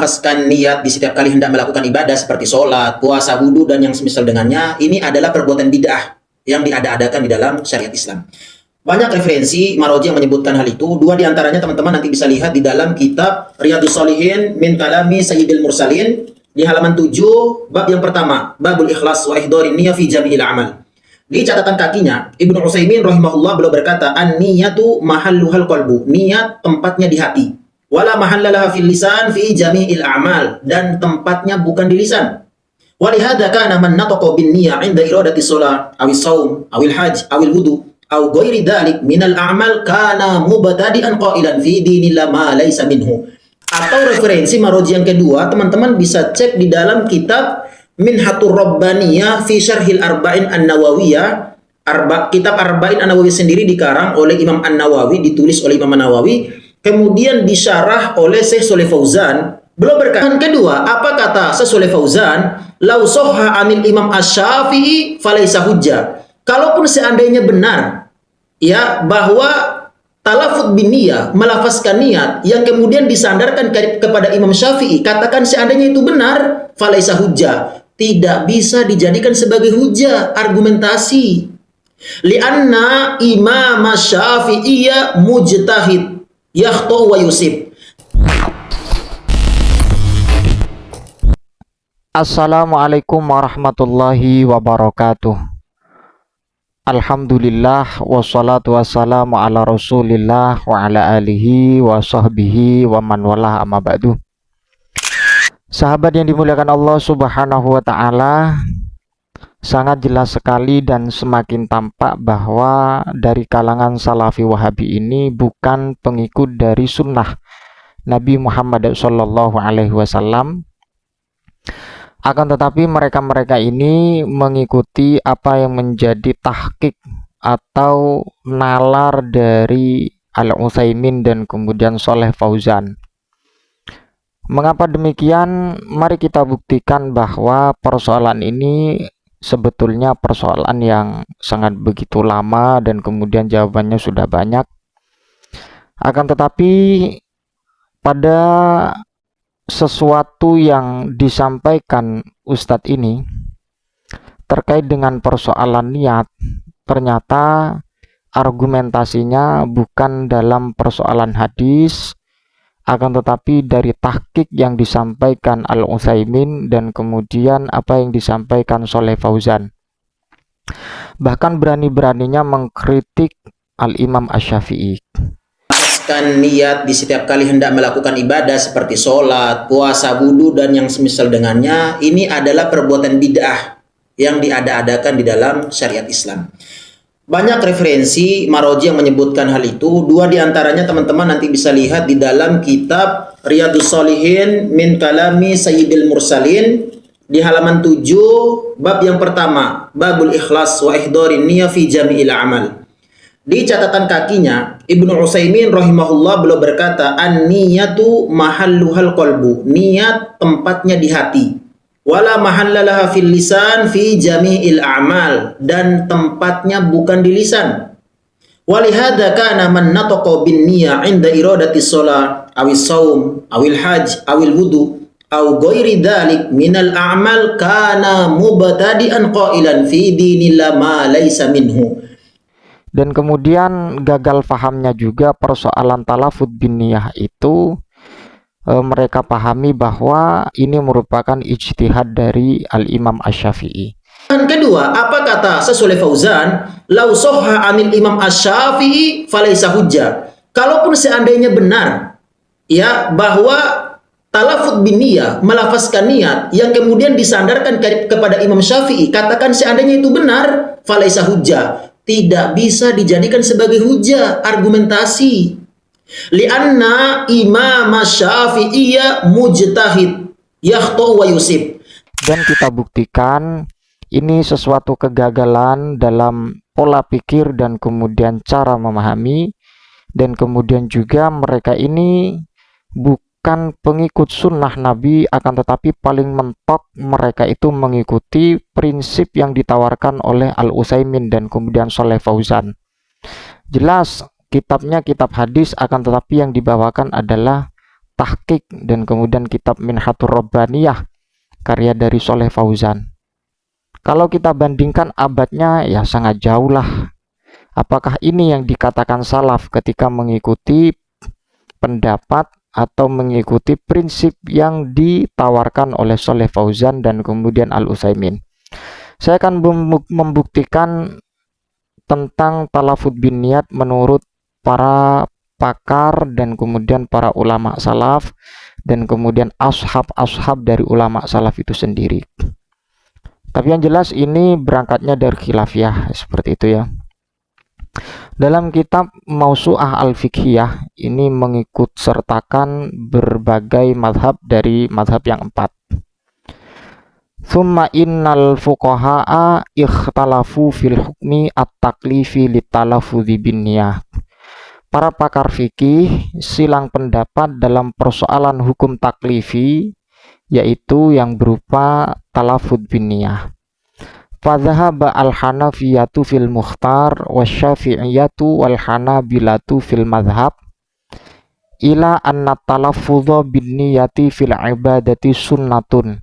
melafazkan niat di setiap kali hendak melakukan ibadah seperti sholat, puasa, wudhu, dan yang semisal dengannya, ini adalah perbuatan bid'ah yang diada-adakan di dalam syariat Islam. Banyak referensi Maroji yang menyebutkan hal itu. Dua di antaranya teman-teman nanti bisa lihat di dalam kitab Riyadhus Shalihin min kalami Sayyidil Mursalin di halaman 7, bab yang pertama, babul ikhlas wa ihdorin niyah fi jami'il amal. Di catatan kakinya, Ibnu Utsaimin rahimahullah beliau berkata, an-niyatu mahalluhal qalbu. Niat tempatnya di hati. Wala mahallalaha fil lisan fi jami'il a'mal, dan tempatnya bukan di lisan. Walihada kana man nataqa bin niyah 'inda iradati shalah awis shaum awil hajj awil wudu aw ghairi dzalik minal a'mal kana mubtadi'an qailan fi dinillah ma laysa minhu. Atau referensi Maroji yang kedua, teman-teman bisa cek di dalam kitab Minhatur Rabbaniyah fi Syarhil Arba'in An-Nawawiyah. Kitab Arba'in An-Nawawi sendiri dikarang oleh Imam An-Nawawi, ditulis oleh Imam An-Nawawi, kemudian disyarah oleh Syekh Shalih Fauzan. Belum berkata. Yang kedua, apa kata Syekh Shalih Fauzan? Lau sahha anil Imam Asy-Syafi'i falaysa hujjah. Kalaupun seandainya benar ya bahwa talafut bin niyah, melafazkan niat yang kemudian disandarkan kepada Imam Syafi'i, katakan seandainya itu benar, falaysa hujjah, tidak bisa dijadikan sebagai hujjah, argumentasi. Lianna Imam Syafi'iyya mujtahid yakhto wa yusib. Assalamualaikum warahmatullahi wabarakatuh. Alhamdulillah wassalatu wassalamu ala rasulillah wa ala alihi wa sahbihi wa man walah amma ba'du. Sahabat yang dimuliakan Allah subhanahu wa ta'ala, sangat jelas sekali dan semakin tampak bahwa dari kalangan Salafi Wahabi ini bukan pengikut dari sunnah Nabi Muhammad sallallahu alaihi wasallam. Akan tetapi mereka-mereka ini mengikuti apa yang menjadi tahqiq atau nalar dari Al-Utsaimin dan kemudian Shalih Fauzan. Mengapa demikian? Mari kita buktikan bahwa persoalan ini sebetulnya persoalan yang sangat begitu lama dan kemudian jawabannya sudah banyak. Akan tetapi pada sesuatu yang disampaikan Ustadz ini terkait dengan persoalan niat, ternyata argumentasinya bukan dalam persoalan hadis, akan tetapi dari tahqiq yang disampaikan Al-Utsaimin dan kemudian apa yang disampaikan Shalih Fauzan. Bahkan berani-beraninya mengkritik Al-Imam Asy-Syafi'i. Niat di setiap kali hendak melakukan ibadah seperti sholat, puasa, wudhu, dan yang semisal dengannya, ini adalah perbuatan bid'ah yang diada-adakan di dalam syariat Islam. Banyak referensi Maroji yang menyebutkan hal itu. Dua di antaranya teman-teman nanti bisa lihat di dalam kitab Riyadhus Shalihin min kalami Sayyidil Mursalin di halaman 7, bab yang pertama, babul ikhlas wa ihdorin niyah fi jami'il amal. Di catatan kakinya, Ibnu Utsaimin rahimahullah beliau berkata, an-niyatu mahalluhal qalbu. Niat tempatnya di hati. Wala mahallalaha fil lisan fi jami'il a'mal, dan tempatnya bukan di lisan. Walihada kana man nataqa bin niyah 'inda iradati shalah awis shaum awil hajj awil wudu aw ghairi dzalik minal a'mal kana mubtadi'an qailan fi dinillah ma laysa minhu. Dan kemudian gagal pahamnya juga persoalan talafut bin niyah itu, mereka pahami bahwa ini merupakan ijtihad dari Al-Imam Asy-Syafi'i. Yang kedua, apa kata Syekh Shalih Fauzan? Lau sahha anil Imam Asy-Syafi'i falaysa hujjah. Kalaupun seandainya benar ya bahwa talafut bin niyah, melafazkan niat yang kemudian disandarkan kepada Imam Syafi'i, katakan seandainya itu benar, falaysa hujjah, tidak bisa dijadikan sebagai hujjah, argumentasi. Lianna Imam Syafi'iyya mujtahid yakhto wa yusib. Dan kita buktikan ini sesuatu kegagalan dalam pola pikir dan kemudian cara memahami, dan kemudian juga mereka ini bukan pengikut sunnah Nabi, akan tetapi paling mentok mereka itu mengikuti prinsip yang ditawarkan oleh Al-Utsaimin dan kemudian Shalih Fauzan. Jelas kitabnya kitab hadis, akan tetapi yang dibawakan adalah tahqiq dan kemudian kitab Minhatur Rabbaniyah karya dari Soleh Fauzan. Kalau kita bandingkan abadnya, ya sangat jauh lah. Apakah ini yang dikatakan salaf ketika mengikuti pendapat atau mengikuti prinsip yang ditawarkan oleh Soleh Fauzan dan kemudian Al-Utsaimin? Saya akan membuktikan tentang talafud bin niat menurut para pakar dan kemudian para ulama salaf dan kemudian ashab dari ulama salaf itu sendiri. Tapi yang jelas ini berangkatnya dari khilafiyah seperti itu ya. Dalam kitab Mausu'ah Al-Fiqhiyah ini mengikut sertakan berbagai madhab dari madhab yang 4. Thumma innal fuqaha'a ikhtalafu fil hukmi at-taklifi litalafudhi bin niyah. Para pakar fikih silang pendapat dalam persoalan hukum taklifi, yaitu yang berupa talafud bin niyah. Fadhahaba al-hanafiyatu fil mukhtar wasyafi'iyatu wal hanabilatu fil madhab ila anna talaffudha bin niyati fil ibadati sunnatun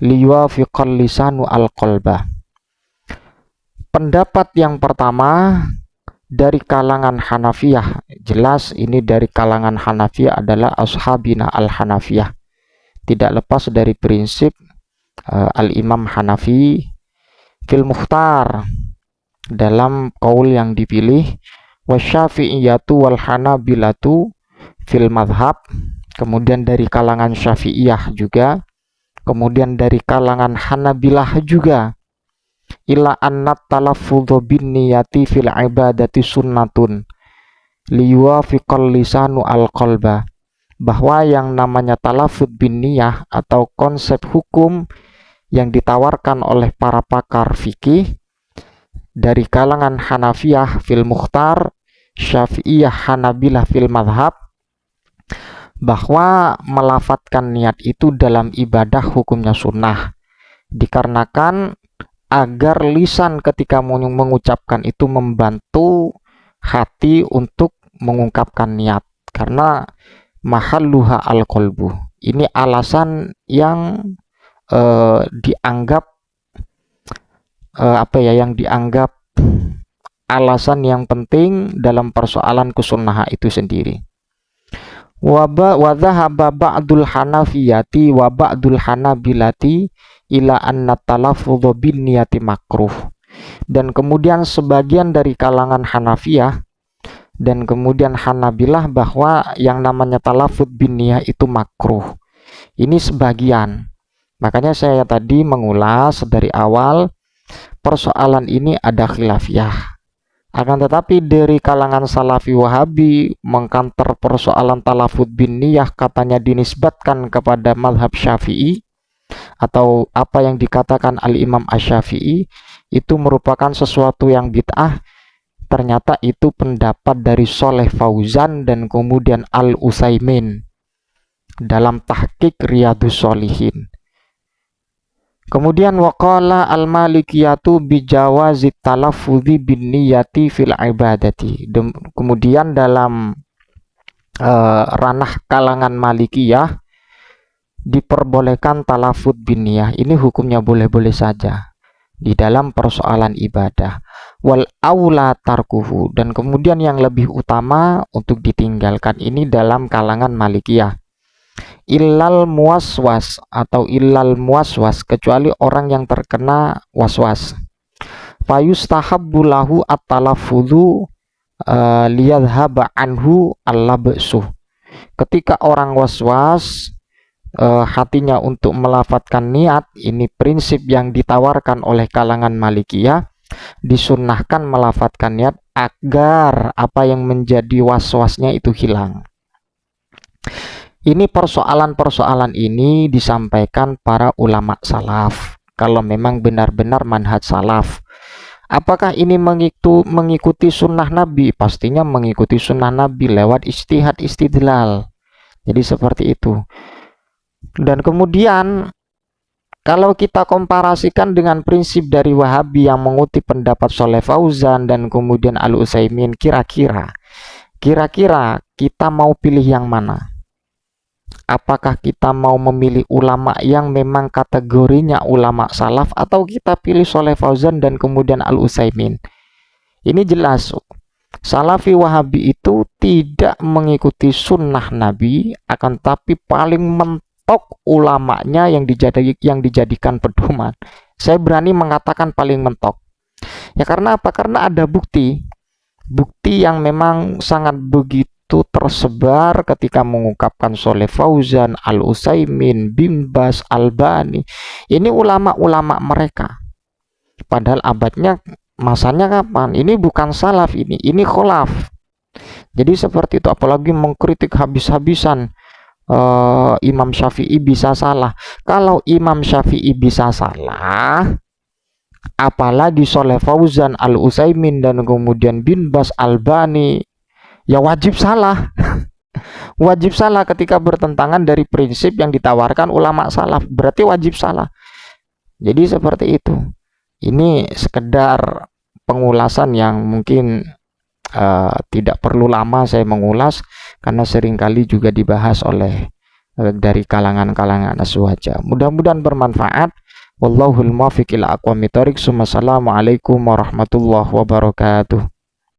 liwafiqal lisanu al-qalba. Pendapat yang pertama dari kalangan Hanafiyah, jelas ini dari kalangan Hanafiyah adalah ashabina al-Hanafiyah, tidak lepas dari prinsip al-Imam Hanafi fil mukhtar dalam qaul yang dipilih, wasyafi'iyatu wal hanabilatu fil madhab, kemudian dari kalangan Syafi'iyah juga, kemudian dari kalangan Hanabilah juga, ila annat talaffudhu bin niyati fil ibadati sunnatun liyuwafiqal lisanu al qalba, bahwa yang namanya talaffudz bin niyah atau konsep hukum yang ditawarkan oleh para pakar fikih dari kalangan Hanafiyah fil mukhtar, Syafi'iyah, Hanabilah fil madhab, bahwa melafatkan niat itu dalam ibadah hukumnya sunnah, dikarenakan agar lisan ketika mengucapkan itu membantu hati untuk mengungkapkan niat, karena mahalluha al-qalbu. Ini alasan yang dianggap yang dianggap alasan yang penting dalam persoalan kesunnah itu sendiri. Wa dhahaba ba'dul hanafiyati wa ba'dul hanabilati ila anna talaffudhu bin niyati makruh. Dan kemudian sebagian dari kalangan Hanafiyah dan kemudian Hanabilah bahwa yang namanya talaffudz bin niyah itu makruh. Ini sebagian. Makanya saya tadi mengulas dari awal persoalan ini ada khilafiyah. Akan tetapi dari kalangan Salafi Wahabi mengkanter persoalan talaffudz bin niyah, katanya dinisbatkan kepada mazhab Syafi'i atau apa yang dikatakan Al-Imam Asy-Syafi'i itu merupakan sesuatu yang bid'ah. Ternyata itu pendapat dari Soleh Fauzan dan kemudian Al-Utsaimin dalam tahqiq Riyadhus Shalihin. Kemudian waqala al-malikiyatu bijawazi talaffudzi bin niyati fil ibadati. Kemudian dalam ranah kalangan Malikiyah diperbolehkan talafudz bin niyah. Ini hukumnya boleh-boleh saja di dalam persoalan ibadah. Wal aula tarkuhu, dan kemudian yang lebih utama untuk ditinggalkan ini dalam kalangan Malikiyah. Illal muwaswas atau illal muwaswas, kecuali orang yang terkena waswas. Fayustahabbu lahu at-talaffudzu liyadhhaba anhu al-labsuh. Ketika orang waswas hatinya untuk melafatkan niat, ini prinsip yang ditawarkan oleh kalangan Malikiyah, disunnahkan melafatkan niat agar apa yang menjadi waswasnya itu hilang. Ini persoalan-persoalan ini disampaikan para ulama salaf. Kalau memang benar-benar manhaj salaf, apakah ini mengikuti sunnah Nabi? Pastinya mengikuti sunnah Nabi lewat ijtihad istidlal. Jadi seperti itu. Dan kemudian kalau kita komparasikan dengan prinsip dari Wahabi yang mengutip pendapat Soleh Fauzan dan kemudian Al-Utsaimin, kira-kira kita mau pilih yang mana? apakah kita mau memilih ulama yang memang kategorinya ulama salaf atau kita pilih Shalih Fauzan dan kemudian Al-Utsaimin. Ini jelas, Salafi Wahabi itu tidak mengikuti sunnah Nabi, akan tapi paling mentok ulamanya yang dijadikan pedoman. Saya berani mengatakan paling mentok. Ya karena apa? Karena ada bukti yang memang sangat begitu tersebar ketika mengungkapkan Shalih Fauzan, Al-Utsaimin, Bin Baz, Albani. Ini ulama-ulama mereka. Padahal abadnya, masanya kapan? Ini bukan salaf, ini kholaf. Jadi seperti itu, apalagi mengkritik habis-habisan Imam Syafi'i bisa salah. Kalau Imam Syafi'i bisa salah, apalagi Shalih Fauzan, Al-Utsaimin, dan kemudian Bin Baz, Albani, ya wajib salah. Wajib salah ketika bertentangan dari prinsip yang ditawarkan ulama salaf, berarti wajib salah. Jadi seperti itu. Ini sekedar pengulasan yang mungkin tidak perlu lama saya mengulas, karena seringkali juga dibahas oleh dari kalangan-kalangan aswaja. Mudah-mudahan bermanfaat. Wallahul muwaffiq ila aqwamit thoriq. Assalamualaikum warahmatullahi wabarakatuh.